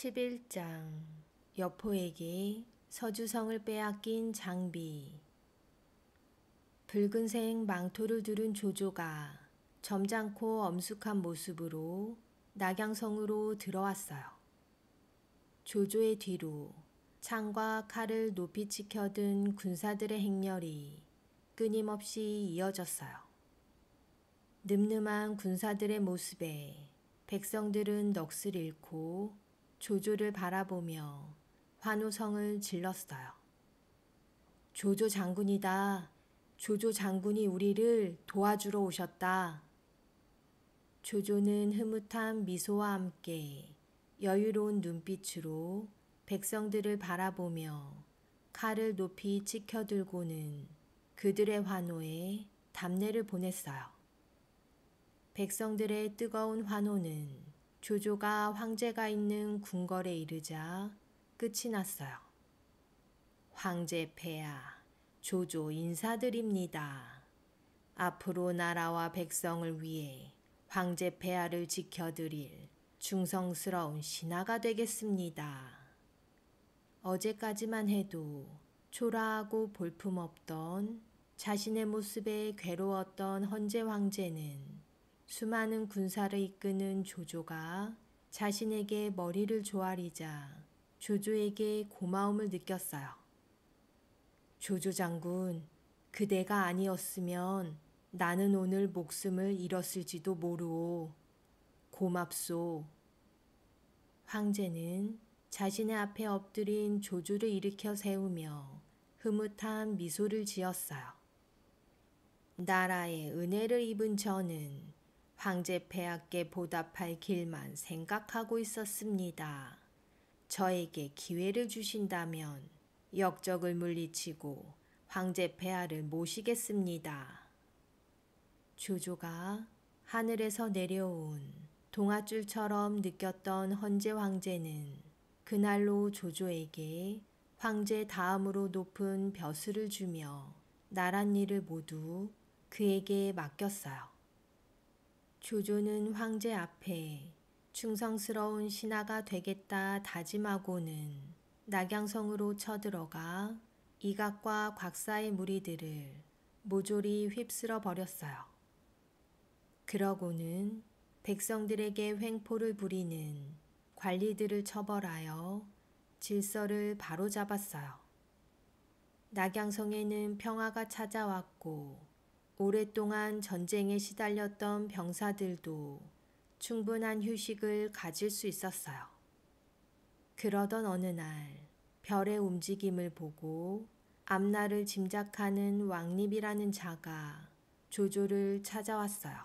11장 여포에게 서주성을 빼앗긴 장비. 붉은색 망토를 두른 조조가 점잖고 엄숙한 모습으로 낙양성으로 들어왔어요. 조조의 뒤로 창과 칼을 높이 치켜든 군사들의 행렬이 끊임없이 이어졌어요. 늠름한 군사들의 모습에 백성들은 넋을 잃고 조조를 바라보며 환호성을 질렀어요. 조조 장군이다. 조조 장군이 우리를 도와주러 오셨다. 조조는 흐뭇한 미소와 함께 여유로운 눈빛으로 백성들을 바라보며 칼을 높이 치켜들고는 그들의 환호에 답례를 보냈어요. 백성들의 뜨거운 환호는 조조가 황제가 있는 궁궐에 이르자 끝이 났어요. 황제 폐하, 조조 인사드립니다. 앞으로 나라와 백성을 위해 황제 폐하를 지켜드릴 충성스러운 신하가 되겠습니다. 어제까지만 해도 초라하고 볼품없던 자신의 모습에 괴로웠던 헌제 황제는 수많은 군사를 이끄는 조조가 자신에게 머리를 조아리자 조조에게 고마움을 느꼈어요. 조조 장군, 그대가 아니었으면 나는 오늘 목숨을 잃었을지도 모르오. 고맙소. 황제는 자신의 앞에 엎드린 조조를 일으켜 세우며 흐뭇한 미소를 지었어요. 나라의 은혜를 입은 저는 황제 폐하께 보답할 길만 생각하고 있었습니다. 저에게 기회를 주신다면 역적을 물리치고 황제 폐하를 모시겠습니다. 조조가 하늘에서 내려온 동아줄처럼 느꼈던 헌제 황제는 그날로 조조에게 황제 다음으로 높은 벼슬을 주며 나랏일을 모두 그에게 맡겼어요. 조조는 황제 앞에 충성스러운 신하가 되겠다 다짐하고는 낙양성으로 쳐들어가 이각과 곽사의 무리들을 모조리 휩쓸어 버렸어요. 그러고는 백성들에게 횡포를 부리는 관리들을 처벌하여 질서를 바로잡았어요. 낙양성에는 평화가 찾아왔고 오랫동안 전쟁에 시달렸던 병사들도 충분한 휴식을 가질 수 있었어요. 그러던 어느 날 별의 움직임을 보고 앞날을 짐작하는 왕립이라는 자가 조조를 찾아왔어요.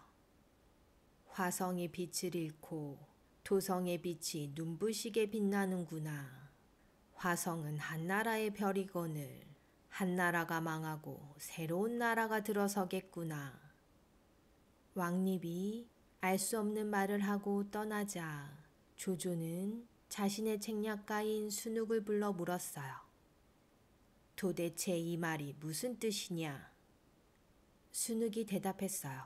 화성이 빛을 잃고 토성의 빛이 눈부시게 빛나는구나. 화성은 한나라의 별이거늘 한나라가 망하고 새로운 나라가 들어서겠구나. 왕립이 알 수 없는 말을 하고 떠나자 조조는 자신의 책략가인 순욱을 불러 물었어요. 도대체 이 말이 무슨 뜻이냐? 순욱이 대답했어요.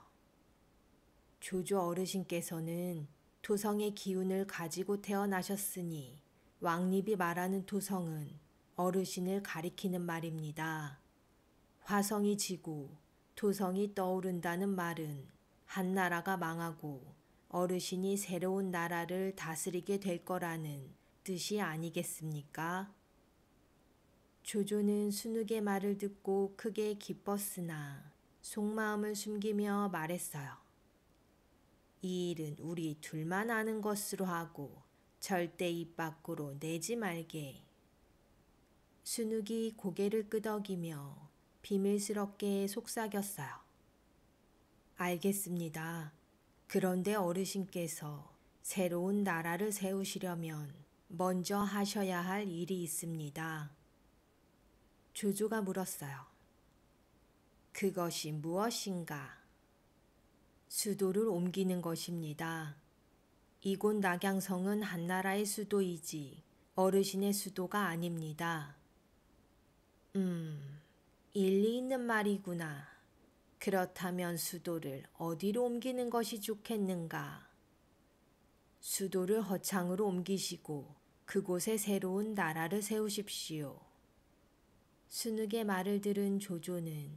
조조 어르신께서는 토성의 기운을 가지고 태어나셨으니 왕립이 말하는 토성은 어르신을 가리키는 말입니다. 화성이 지고 토성이 떠오른다는 말은 한나라가 망하고 어르신이 새로운 나라를 다스리게 될 거라는 뜻이 아니겠습니까? 조조는 순욱의 말을 듣고 크게 기뻤으나 속마음을 숨기며 말했어요. 이 일은 우리 둘만 아는 것으로 하고 절대 입 밖으로 내지 말게. 순욱이 고개를 끄덕이며 비밀스럽게 속삭였어요. 알겠습니다. 그런데 어르신께서 새로운 나라를 세우시려면 먼저 하셔야 할 일이 있습니다. 조조가 물었어요. 그것이 무엇인가? 수도를 옮기는 것입니다. 이곳 낙양성은 한나라의 수도이지 어르신의 수도가 아닙니다. 일리 있는 말이구나. 그렇다면 수도를 어디로 옮기는 것이 좋겠는가? 수도를 허창으로 옮기시고 그곳에 새로운 나라를 세우십시오. 순욱의 말을 들은 조조는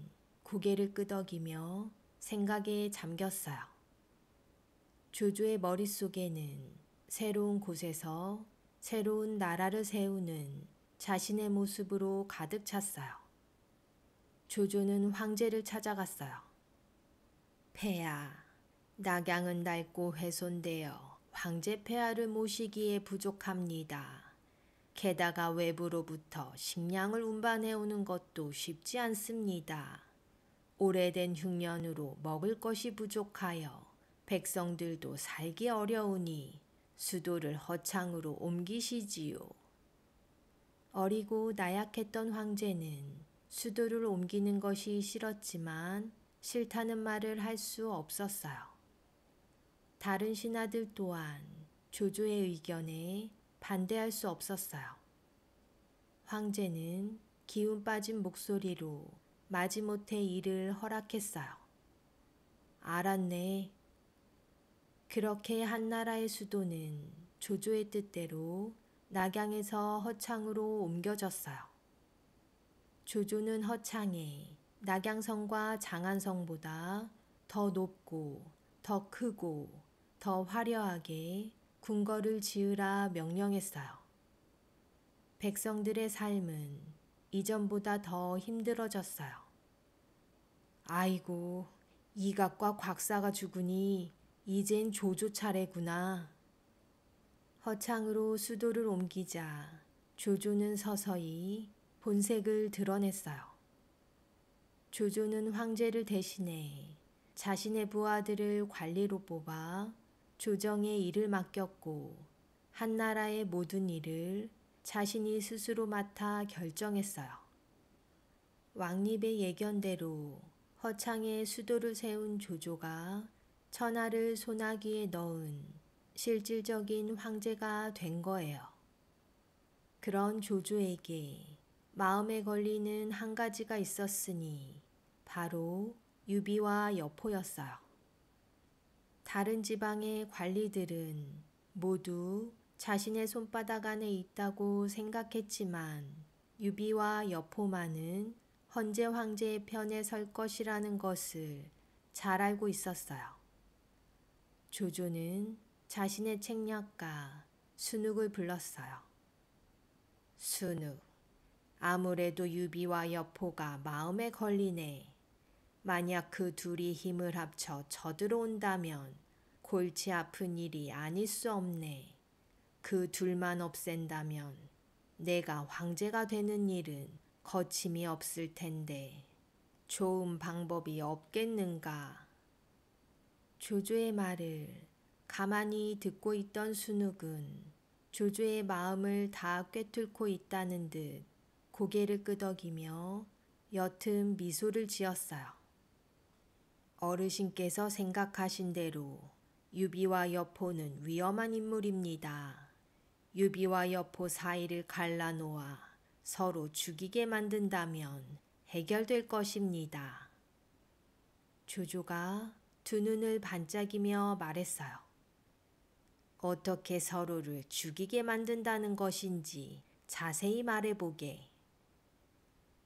고개를 끄덕이며 생각에 잠겼어요. 조조의 머릿속에는 새로운 곳에서 새로운 나라를 세우는 자신의 모습으로 가득 찼어요. 조조는 황제를 찾아갔어요. 폐하, 낙양은 낡고 훼손되어 황제 폐하를 모시기에 부족합니다. 게다가 외부로부터 식량을 운반해오는 것도 쉽지 않습니다. 오래된 흉년으로 먹을 것이 부족하여 백성들도 살기 어려우니 수도를 허창으로 옮기시지요. 어리고 나약했던 황제는 수도를 옮기는 것이 싫었지만 싫다는 말을 할 수 없었어요. 다른 신하들 또한 조조의 의견에 반대할 수 없었어요. 황제는 기운 빠진 목소리로 마지못해 이를 허락했어요. 알았네. 그렇게 한나라의 수도는 조조의 뜻대로 낙양에서 허창으로 옮겨졌어요. 조조는 허창에 낙양성과 장안성보다 더 높고 더 크고 더 화려하게 궁궐을 지으라 명령했어요. 백성들의 삶은 이전보다 더 힘들어졌어요. 아이고, 이각과 곽사가 죽으니 이젠 조조 차례구나. 허창으로 수도를 옮기자 조조는 서서히 본색을 드러냈어요. 조조는 황제를 대신해 자신의 부하들을 관리로 뽑아 조정의 일을 맡겼고 한나라의 모든 일을 자신이 스스로 맡아 결정했어요. 왕립의 예견대로 허창에 수도를 세운 조조가 천하를 소나기에 넣은 실질적인 황제가 된 거예요. 그런 조조에게 마음에 걸리는 한 가지가 있었으니 바로 유비와 여포였어요. 다른 지방의 관리들은 모두 자신의 손바닥 안에 있다고 생각했지만 유비와 여포만은 헌제 황제의 편에 설 것이라는 것을 잘 알고 있었어요. 조조는 자신의 책략가 순욱을 불렀어요. 순욱, 아무래도 유비와 여포가 마음에 걸리네. 만약 그 둘이 힘을 합쳐 쳐들어온다면 골치 아픈 일이 아닐 수 없네. 그 둘만 없앤다면 내가 황제가 되는 일은 거침이 없을 텐데 좋은 방법이 없겠는가. 조조의 말을 가만히 듣고 있던 순욱은 조조의 마음을 다 꿰뚫고 있다는 듯 고개를 끄덕이며 옅은 미소를 지었어요. 어르신께서 생각하신 대로 유비와 여포는 위험한 인물입니다. 유비와 여포 사이를 갈라놓아 서로 죽이게 만든다면 해결될 것입니다. 조조가 두 눈을 반짝이며 말했어요. 어떻게 서로를 죽이게 만든다는 것인지 자세히 말해보게.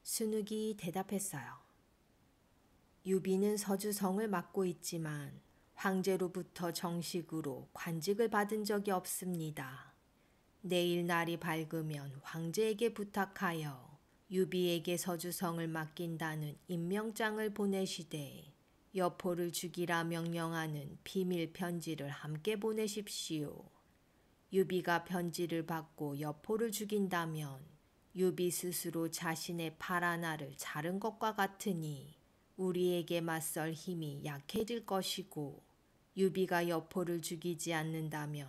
순욱이 대답했어요. 유비는 서주성을 맡고 있지만 황제로부터 정식으로 관직을 받은 적이 없습니다. 내일 날이 밝으면 황제에게 부탁하여 유비에게 서주성을 맡긴다는 임명장을 보내시되 여포를 죽이라 명령하는 비밀 편지를 함께 보내십시오. 유비가 편지를 받고 여포를 죽인다면 유비 스스로 자신의 팔 하나를 자른 것과 같으니 우리에게 맞설 힘이 약해질 것이고 유비가 여포를 죽이지 않는다면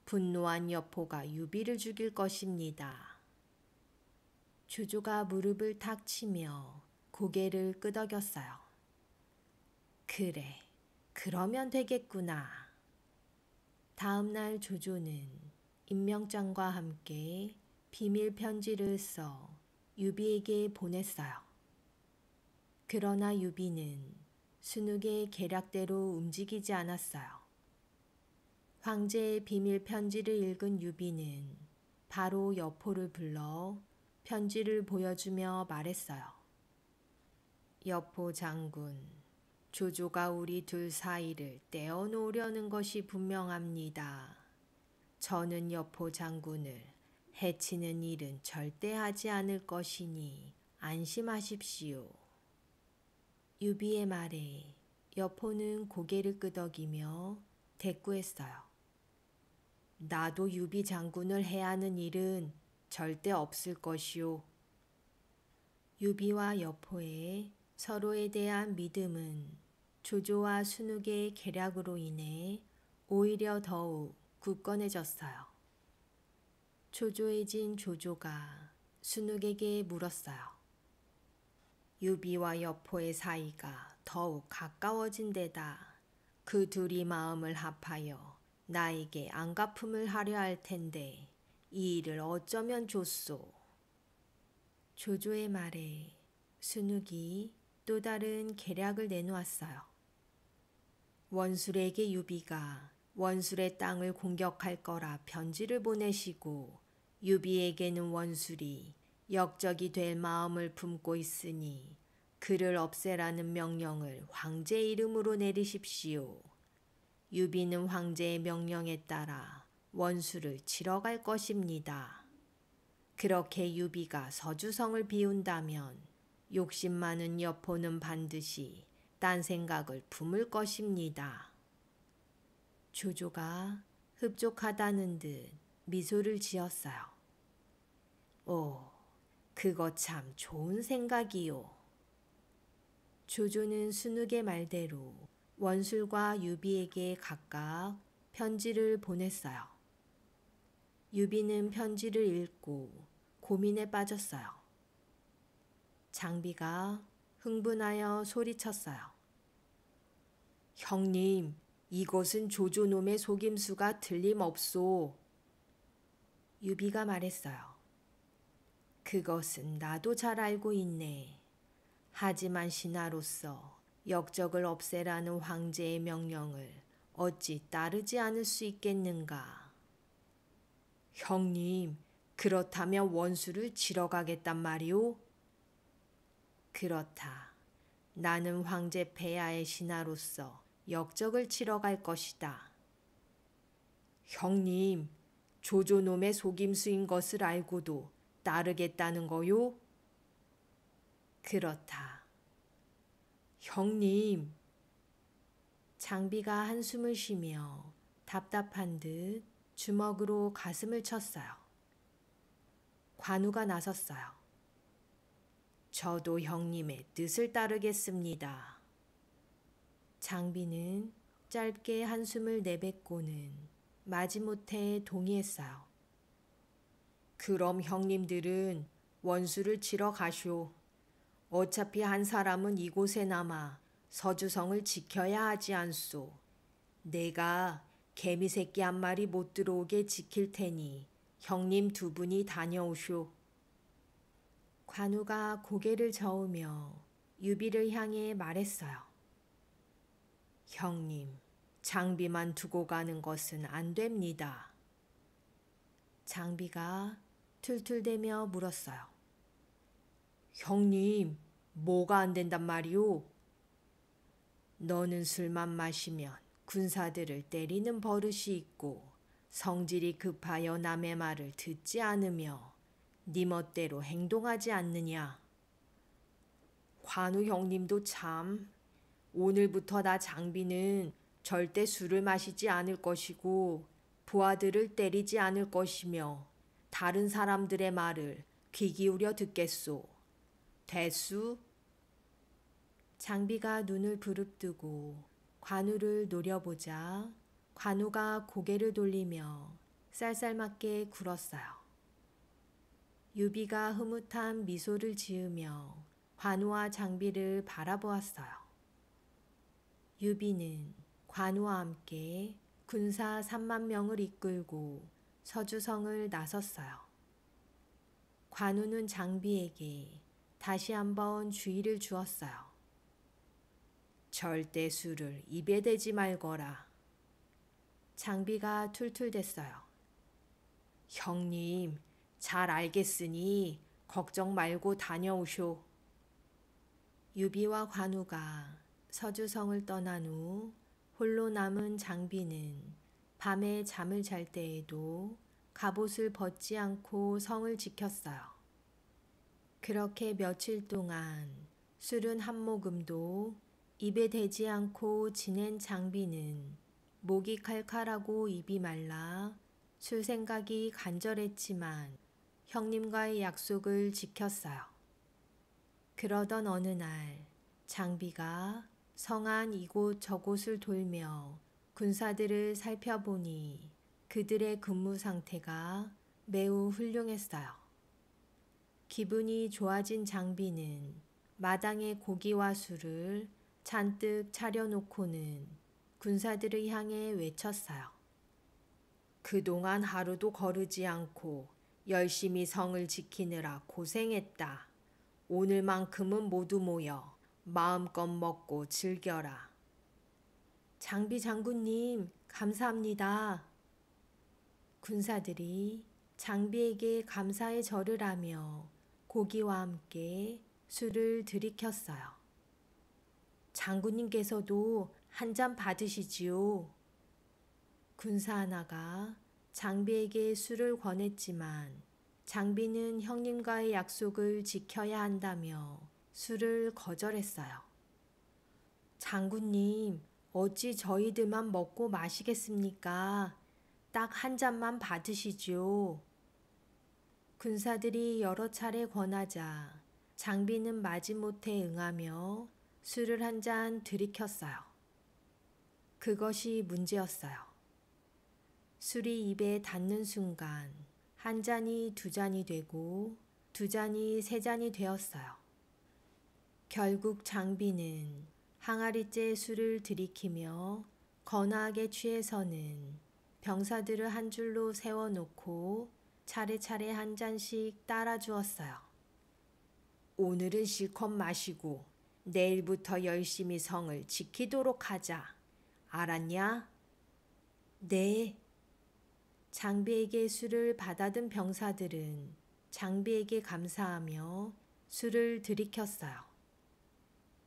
분노한 여포가 유비를 죽일 것입니다. 조조가 무릎을 탁 치며 고개를 끄덕였어요. 그래, 그러면 되겠구나. 다음 날 조조는 임명장과 함께 비밀 편지를 써 유비에게 보냈어요. 그러나 유비는 순욱의 계략대로 움직이지 않았어요. 황제의 비밀 편지를 읽은 유비는 바로 여포를 불러 편지를 보여주며 말했어요. 여포 장군, 조조가 우리 둘 사이를 떼어놓으려는 것이 분명합니다. 저는 여포 장군을 해치는 일은 절대 하지 않을 것이니 안심하십시오. 유비의 말에 여포는 고개를 끄덕이며 대꾸했어요. 나도 유비 장군을 해하는 일은 절대 없을 것이오. 유비와 여포의 서로에 대한 믿음은 조조와 순욱의 계략으로 인해 오히려 더욱 굳건해졌어요. 초조해진 조조가 순욱에게 물었어요. 유비와 여포의 사이가 더욱 가까워진 데다 그 둘이 마음을 합하여 나에게 안갚음을 하려 할 텐데 이 일을 어쩌면 좋소. 조조의 말에 순욱이 또 다른 계략을 내놓았어요. 원술에게 유비가 원술의 땅을 공격할 거라 편지를 보내시고 유비에게는 원술이 역적이 될 마음을 품고 있으니 그를 없애라는 명령을 황제 이름으로 내리십시오. 유비는 황제의 명령에 따라 원수를 치러 갈 것입니다. 그렇게 유비가 서주성을 비운다면 욕심 많은 여포는 반드시 딴 생각을 품을 것입니다. 조조가 흡족하다는 듯 미소를 지었어요. 오, 그거 참 좋은 생각이요. 조조는 순욱의 말대로 원술과 유비에게 각각 편지를 보냈어요. 유비는 편지를 읽고 고민에 빠졌어요. 장비가 흥분하여 소리쳤어요. 형님, 이것은 조조놈의 속임수가 틀림없소. 유비가 말했어요. 그것은 나도 잘 알고 있네. 하지만 신하로서 역적을 없애라는 황제의 명령을 어찌 따르지 않을 수 있겠는가. 형님, 그렇다면 원수를 치러 가겠단 말이오? 그렇다. 나는 황제 폐하의 신하로서 역적을 치러 갈 것이다. 형님, 조조놈의 속임수인 것을 알고도 따르겠다는 거요? 그렇다. 형님. 장비가 한숨을 쉬며 답답한 듯 주먹으로 가슴을 쳤어요. 관우가 나섰어요. 저도 형님의 뜻을 따르겠습니다. 장비는 짧게 한숨을 내뱉고는 마지못해 동의했어요. 그럼 형님들은 원수를 치러 가쇼. 어차피 한 사람은 이곳에 남아 서주성을 지켜야 하지 않소. 내가 개미 새끼 한 마리 못 들어오게 지킬 테니 형님 두 분이 다녀오쇼. 관우가 고개를 저으며 유비를 향해 말했어요. 형님, 장비만 두고 가는 것은 안 됩니다. 장비가 툴툴대며 물었어요. 형님, 뭐가 안 된단 말이오? 너는 술만 마시면 군사들을 때리는 버릇이 있고 성질이 급하여 남의 말을 듣지 않으며 네 멋대로 행동하지 않느냐. 관우 형님도 참. 오늘부터 나 장비는 절대 술을 마시지 않을 것이고 부하들을 때리지 않을 것이며 다른 사람들의 말을 귀 기울여 듣겠소. 됐수? 장비가 눈을 부릅뜨고 관우를 노려보자 관우가 고개를 돌리며 쌀쌀맞게 굴었어요. 유비가 흐뭇한 미소를 지으며 관우와 장비를 바라보았어요. 유비는 관우와 함께 군사 3만 명을 이끌고 서주성을 나섰어요. 관우는 장비에게 다시 한번 주의를 주었어요. 절대 술을 입에 대지 말거라. 장비가 툴툴댔어요. 형님, 잘 알겠으니 걱정 말고 다녀오쇼. 유비와 관우가 서주성을 떠난 후 홀로 남은 장비는 밤에 잠을 잘 때에도 갑옷을 벗지 않고 성을 지켰어요. 그렇게 며칠 동안 술은 한 모금도 입에 대지 않고 지낸 장비는 목이 칼칼하고 입이 말라 술 생각이 간절했지만 형님과의 약속을 지켰어요. 그러던 어느 날 장비가 성안 이곳 저곳을 돌며 군사들을 살펴보니 그들의 근무 상태가 매우 훌륭했어요. 기분이 좋아진 장비는 마당에 고기와 술을 잔뜩 차려놓고는 군사들을 향해 외쳤어요. 그동안 하루도 거르지 않고 열심히 성을 지키느라 고생했다. 오늘만큼은 모두 모여 마음껏 먹고 즐겨라. 장비 장군님, 감사합니다. 군사들이 장비에게 감사의 절을 하며 고기와 함께 술을 들이켰어요. 장군님께서도 한 잔 받으시지요. 군사 하나가 장비에게 술을 권했지만 장비는 형님과의 약속을 지켜야 한다며 술을 거절했어요. 장군님, 어찌 저희들만 먹고 마시겠습니까? 딱 한 잔만 받으시지요. 군사들이 여러 차례 권하자 장비는 마지못해 응하며 술을 한 잔 들이켰어요. 그것이 문제였어요. 술이 입에 닿는 순간 한 잔이 두 잔이 되고 두 잔이 세 잔이 되었어요. 결국 장비는 항아리째 술을 들이키며 거나하게 취해서는 병사들을 한 줄로 세워놓고 차례차례 한 잔씩 따라주었어요. 오늘은 실컷 마시고 내일부터 열심히 성을 지키도록 하자. 알았냐? 네. 장비에게 술을 받아든 병사들은 장비에게 감사하며 술을 들이켰어요.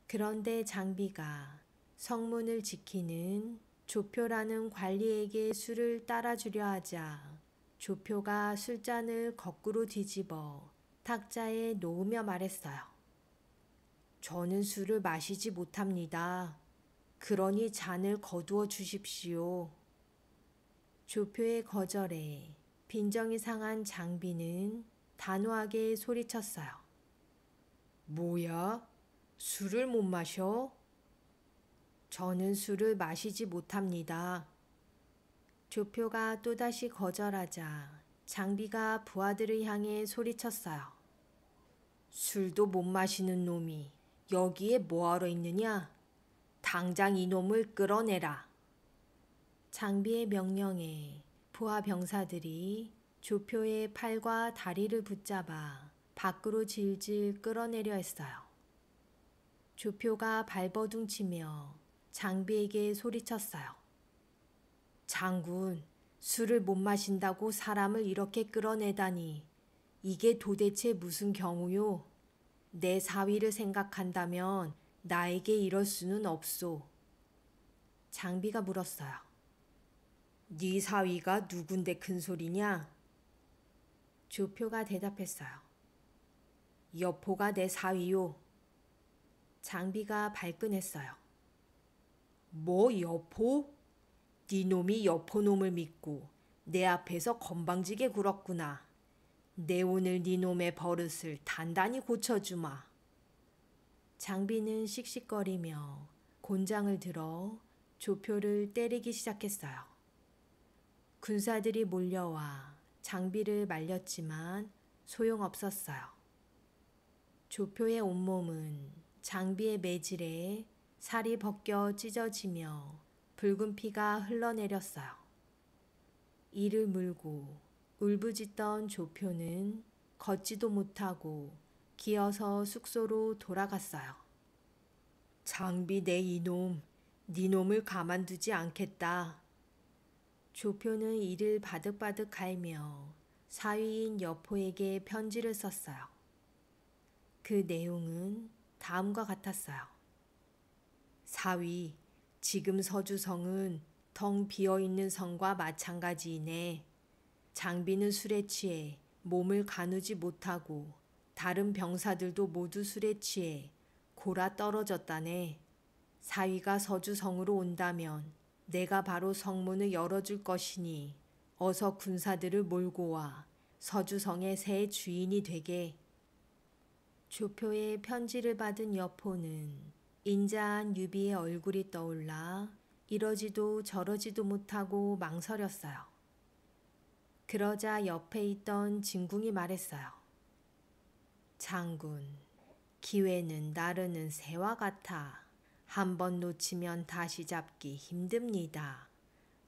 그런데 장비가 성문을 지키는 조표라는 관리에게 술을 따라주려 하자 조표가 술잔을 거꾸로 뒤집어 탁자에 놓으며 말했어요. 저는 술을 마시지 못합니다. 그러니 잔을 거두어 주십시오. 조표의 거절에 빈정이 상한 장비는 단호하게 소리쳤어요. 뭐야? 술을 못 마셔? 저는 술을 마시지 못합니다. 조표가 또다시 거절하자 장비가 부하들을 향해 소리쳤어요. 술도 못 마시는 놈이 여기에 뭐하러 있느냐? 당장 이놈을 끌어내라. 장비의 명령에 부하 병사들이 조표의 팔과 다리를 붙잡아 밖으로 질질 끌어내려 했어요. 조표가 발버둥치며 장비에게 소리쳤어요. 장군, 술을 못 마신다고 사람을 이렇게 끌어내다니 이게 도대체 무슨 경우요? 내 사위를 생각한다면 나에게 이럴 수는 없소. 장비가 물었어요. 네 사위가 누군데 큰 소리냐? 조표가 대답했어요. 여포가 내 사위요. 장비가 발끈했어요. 뭐 여포? 네 놈이 여포놈을 믿고 내 앞에서 건방지게 굴었구나. 내 오늘 네 놈의 버릇을 단단히 고쳐주마. 장비는 씩씩거리며 곤장을 들어 조표를 때리기 시작했어요. 군사들이 몰려와 장비를 말렸지만 소용없었어요. 조표의 온몸은 장비의 매질에 살이 벗겨 찢어지며 붉은 피가 흘러내렸어요. 이를 물고 울부짖던 조표는 걷지도 못하고 기어서 숙소로 돌아갔어요. 장비 내 이놈, 네 놈을 가만두지 않겠다. 조표는 이를 바득바득 갈며 사위인 여포에게 편지를 썼어요. 그 내용은 다음과 같았어요. 사위, 지금 서주성은 텅 비어있는 성과 마찬가지이네. 장비는 술에 취해 몸을 가누지 못하고 다른 병사들도 모두 술에 취해 골아 떨어졌다네. 사위가 서주성으로 온다면 내가 바로 성문을 열어줄 것이니 어서 군사들을 몰고 와 서주성의 새 주인이 되게. 조표의 편지를 받은 여포는 인자한 유비의 얼굴이 떠올라 이러지도 저러지도 못하고 망설였어요. 그러자 옆에 있던 진궁이 말했어요. 장군, 기회는 나르는 새와 같아 한 번 놓치면 다시 잡기 힘듭니다.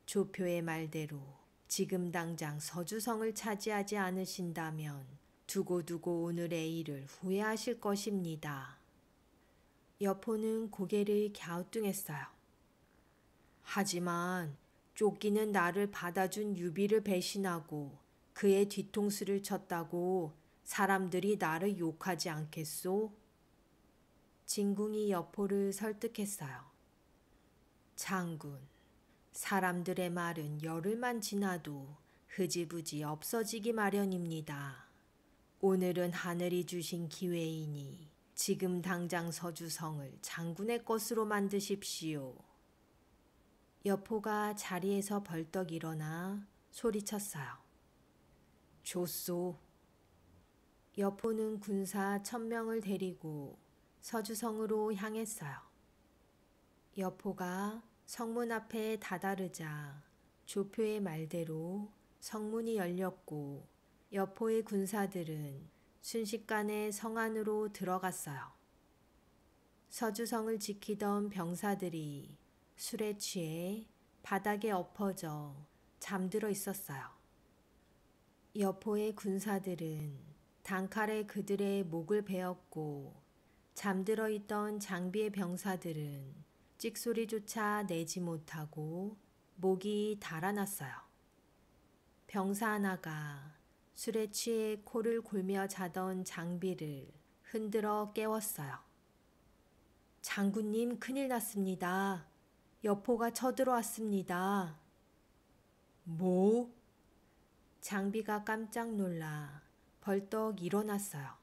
조표의 말대로 지금 당장 서주성을 차지하지 않으신다면 두고두고 오늘의 일을 후회하실 것입니다. 여포는 고개를 갸우뚱했어요. 하지만 쫓기는 나를 받아준 유비를 배신하고 그의 뒤통수를 쳤다고 사람들이 나를 욕하지 않겠소? 진궁이 여포를 설득했어요. 장군, 사람들의 말은 열흘만 지나도 흐지부지 없어지기 마련입니다. 오늘은 하늘이 주신 기회이니 지금 당장 서주성을 장군의 것으로 만드십시오. 여포가 자리에서 벌떡 일어나 소리쳤어요. 좋소. 여포는 군사 1000명을 데리고 서주성으로 향했어요. 여포가 성문 앞에 다다르자 조표의 말대로 성문이 열렸고 여포의 군사들은 순식간에 성 안으로 들어갔어요. 서주성을 지키던 병사들이 술에 취해 바닥에 엎어져 잠들어 있었어요. 여포의 군사들은 단칼에 그들의 목을 베었고 잠들어 있던 장비의 병사들은 찍소리조차 내지 못하고 목이 달아났어요. 병사 하나가 술에 취해 코를 골며 자던 장비를 흔들어 깨웠어요. 장군님, 큰일 났습니다. 여포가 쳐들어왔습니다. 뭐? 장비가 깜짝 놀라 벌떡 일어났어요.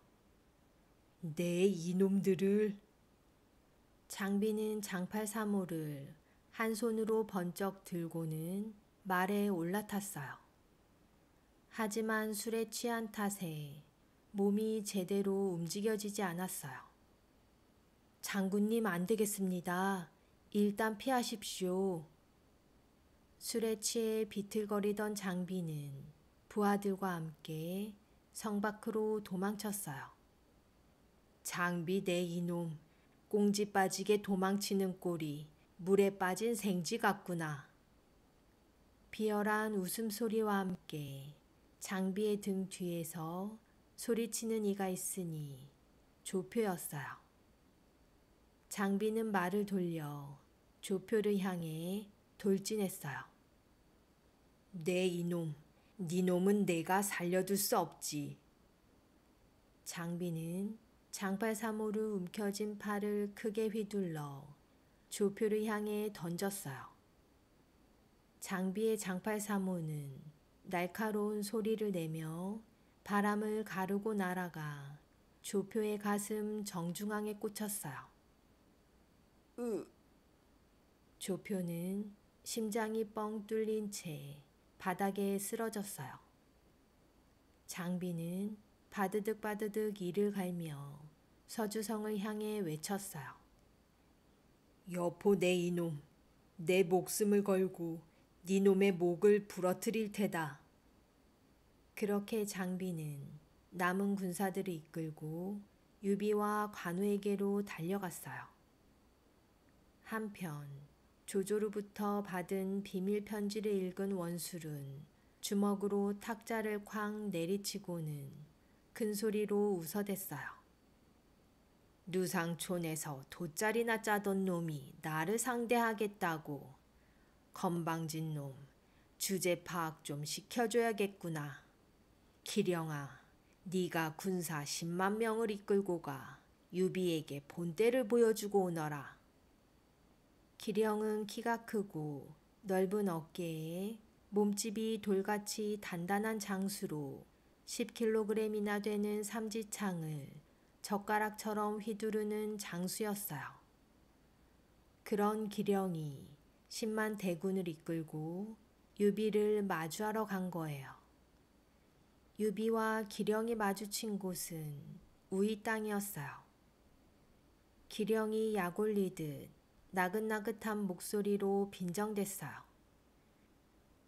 내 이놈들을. 장비는 장팔 사모를 한 손으로 번쩍 들고는 말에 올라탔어요. 하지만 술에 취한 탓에 몸이 제대로 움직여지지 않았어요. 장군님, 안 되겠습니다. 일단 피하십시오. 술에 취해 비틀거리던 장비는 부하들과 함께 성 밖으로 도망쳤어요. 장비 내 이놈, 꽁지 빠지게 도망치는 꼴이 물에 빠진 생쥐 같구나. 비열한 웃음소리와 함께 장비의 등 뒤에서 소리치는 이가 있으니 조표였어요. 장비는 말을 돌려 조표를 향해 돌진했어요. 내 이놈, 네 놈은 내가 살려둘 수 없지. 장비는 장팔 사모로 움켜진 팔을 크게 휘둘러 조표를 향해 던졌어요. 장비의 장팔 사모는 날카로운 소리를 내며 바람을 가르고 날아가 조표의 가슴 정중앙에 꽂혔어요. 조표는 심장이 뻥 뚫린 채 바닥에 쓰러졌어요. 장비는 바드득 바드득 이를 갈며 서주성을 향해 외쳤어요. 여포 내 이놈, 내 목숨을 걸고 네 놈의 목을 부러뜨릴 테다. 그렇게 장비는 남은 군사들을 이끌고 유비와 관우에게로 달려갔어요. 한편 조조로부터 받은 비밀 편지를 읽은 원술은 주먹으로 탁자를 쾅 내리치고는 큰 소리로 웃어댔어요. 누상촌에서 돗자리나 짜던 놈이 나를 상대하겠다고. 건방진 놈, 주제 파악 좀 시켜줘야겠구나. 기령아, 네가 군사 10만 명을 이끌고 가 유비에게 본때를 보여주고 오너라. 기령은 키가 크고 넓은 어깨에 몸집이 돌같이 단단한 장수로 10kg이나 되는 삼지창을 젓가락처럼 휘두르는 장수였어요. 그런 기령이 10만 대군을 이끌고 유비를 마주하러 간 거예요. 유비와 기령이 마주친 곳은 우이 땅이었어요. 기령이 약 올리듯 나긋나긋한 목소리로 빈정댔어요.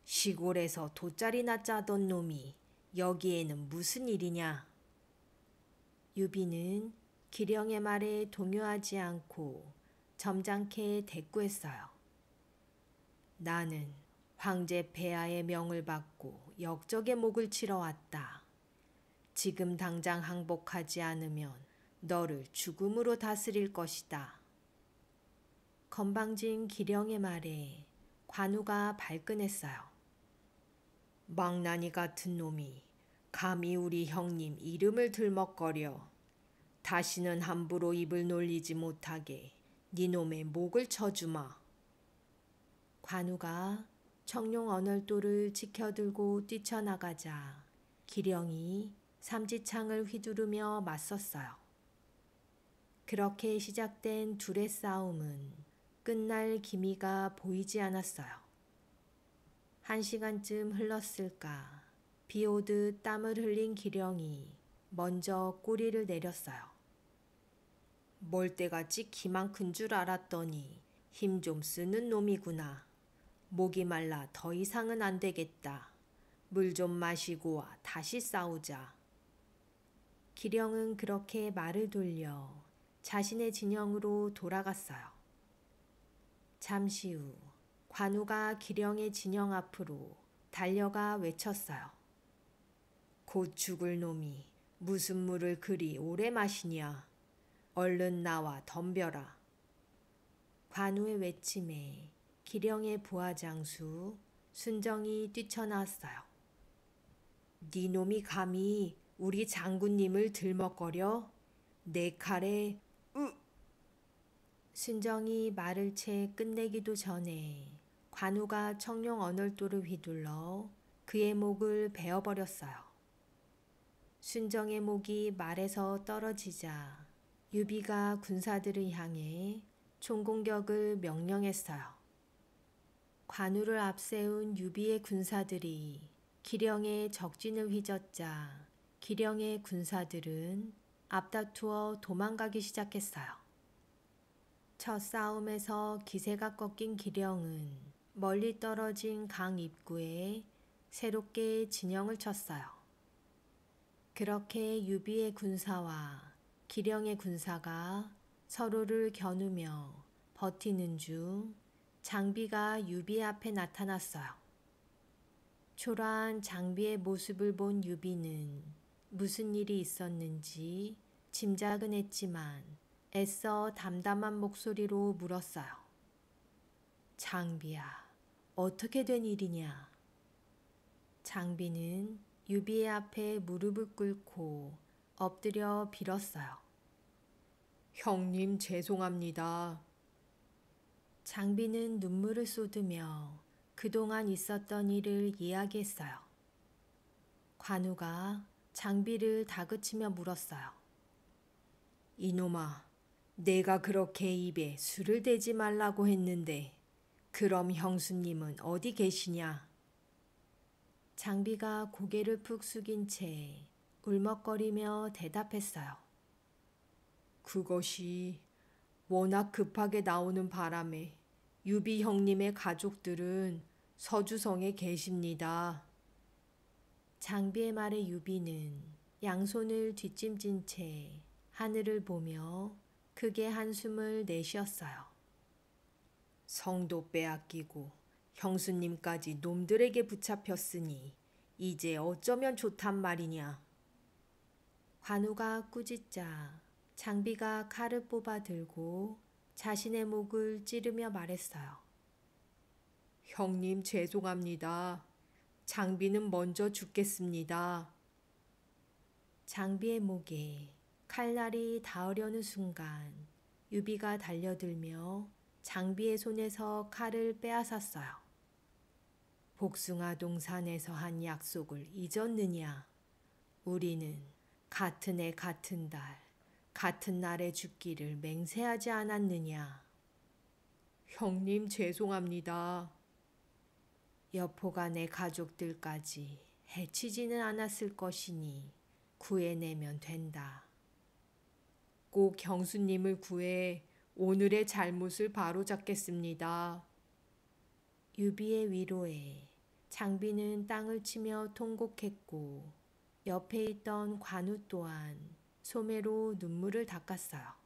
시골에서 돗자리나 짜던 놈이 여기에는 무슨 일이냐? 유비는 기령의 말에 동요하지 않고 점잖게 대꾸했어요. 나는 황제 폐하의 명을 받고 역적의 목을 치러 왔다. 지금 당장 항복하지 않으면 너를 죽음으로 다스릴 것이다. 건방진 기령의 말에 관우가 발끈했어요. 망나니 같은 놈이 감히 우리 형님 이름을 들먹거려. 다시는 함부로 입을 놀리지 못하게 네 놈의 목을 쳐주마. 관우가 청룡 언얼도를 지켜들고 뛰쳐나가자 기령이 삼지창을 휘두르며 맞섰어요. 그렇게 시작된 둘의 싸움은 끝날 기미가 보이지 않았어요. 1시간쯤 흘렀을까 비 오듯 땀을 흘린 기령이 먼저 꼬리를 내렸어요. 멀대같이 키만 큰 줄 알았더니 힘 좀 쓰는 놈이구나. 목이 말라 더 이상은 안 되겠다. 물 좀 마시고 와 다시 싸우자. 기령은 그렇게 말을 돌려 자신의 진영으로 돌아갔어요. 잠시 후 관우가 기령의 진영 앞으로 달려가 외쳤어요. 곧 죽을 놈이 무슨 물을 그리 오래 마시냐. 얼른 나와 덤벼라. 관우의 외침에 기령의 부하장수 순정이 뛰쳐나왔어요. 네 놈이 감히 우리 장군님을 들먹거려? 내 칼에 순정이 말을 채 끝내기도 전에 관우가 청룡 언얼도를 휘둘러 그의 목을 베어버렸어요. 순정의 목이 말에서 떨어지자 유비가 군사들을 향해 총공격을 명령했어요. 관우를 앞세운 유비의 군사들이 기령의 적진을 휘젓자 기령의 군사들은 앞다투어 도망가기 시작했어요. 첫 싸움에서 기세가 꺾인 기령은 멀리 떨어진 강 입구에 새롭게 진영을 쳤어요. 그렇게 유비의 군사와 기령의 군사가 서로를 겨누며 버티는 중 장비가 유비 앞에 나타났어요. 초라한 장비의 모습을 본 유비는 무슨 일이 있었는지 짐작은 했지만 애써 담담한 목소리로 물었어요. 장비야, 어떻게 된 일이냐? 장비는 유비의 앞에 무릎을 꿇고 엎드려 빌었어요. 형님 죄송합니다. 장비는 눈물을 쏟으며 그동안 있었던 일을 이야기했어요. 관우가 장비를 다그치며 물었어요. 이놈아, 내가 그렇게 입에 술을 대지 말라고 했는데 그럼 형수님은 어디 계시냐? 장비가 고개를 푹 숙인 채 울먹거리며 대답했어요. 그것이 워낙 급하게 나오는 바람에 유비 형님의 가족들은 서주성에 계십니다. 장비의 말에 유비는 양손을 뒷짐진 채 하늘을 보며 크게 한숨을 내쉬었어요. 성도 빼앗기고 형수님까지 놈들에게 붙잡혔으니 이제 어쩌면 좋단 말이냐. 관우가 꾸짖자 장비가 칼을 뽑아 들고 자신의 목을 찌르며 말했어요. 형님 죄송합니다. 장비는 먼저 죽겠습니다. 장비의 목에 칼날이 닿으려는 순간 유비가 달려들며 장비의 손에서 칼을 빼앗았어요. 복숭아 동산에서 한 약속을 잊었느냐? 우리는 같은 해 같은 달 같은 날에 죽기를 맹세하지 않았느냐? 형님 죄송합니다. 여포가 내 가족들까지 해치지는 않았을 것이니 구해내면 된다. 꼭 형수님을 구해 오늘의 잘못을 바로잡겠습니다. 유비의 위로에 장비는 땅을 치며 통곡했고 옆에 있던 관우 또한 소매로 눈물을 닦았어요.